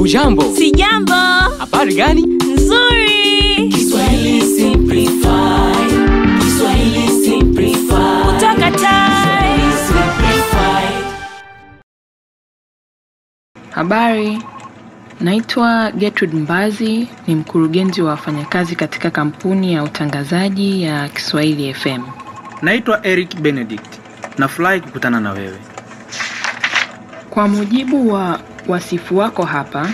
Hujambo? Sijambo. Habari gani? Nzuri. Kiswahili Simplified. Kiswahili Simplified. Kutoka Tai. Simplified. Habari. Naitwa Gertrude Mbazi, ni mkurugenzi wa wafanyakazi katika kampuni ya utangazaji ya Kiswahili FM. Naitwa Eric Benedict. Nafurahi kukutana na wewe. Kwa mujibu wa wasifu wako hapa,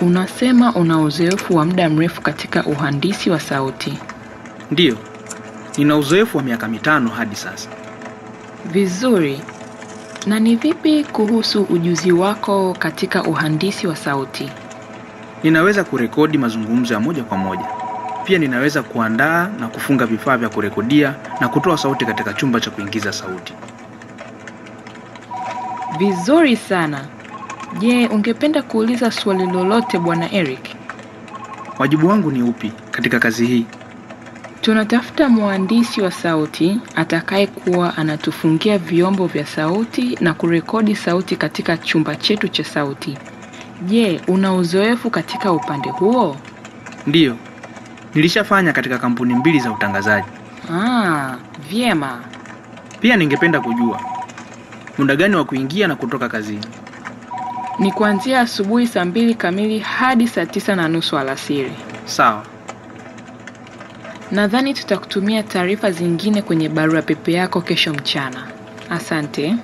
unasema una uzoefu wa muda mrefu katika uhandisi wa sauti. Ndiyo. Nina uzoefu wa miaka 5 hadi sasa. Vizuri. Na ni vipi kuhusu ujuzi wako katika uhandisi wa sauti? Ninaweza kurekodi mazungumzo ya moja kwa moja. Pia ninaweza kuandaa na kufunga vifaa vya kurekodia na kutoa sauti katika chumba cha kuingiza sauti. Vizuri sana. Je, ungependa kuuliza swali lolote Bwana Eric? Wajibu wangu ni upi katika kazi hii? Tunatafuta mhandisi wa sauti atakaye kuwa anatufungia vyombo vya sauti na kurekodi sauti katika chumba chetu cha sauti. Je, una uzoefu katika upande huo? Ndiyo. Nilishafanya katika kampuni 2 za utangazaji. Vyema. Pia ningependa kujua muda gani wa kuingia na kutoka kazini? Ni kuanzia asubuhi saa 2 kamili hadi saa 9:30 alasiri. Sawa. Nadhani tutakutumia taarifa zingine kwenye barua pepe yako kesho mchana. Asante.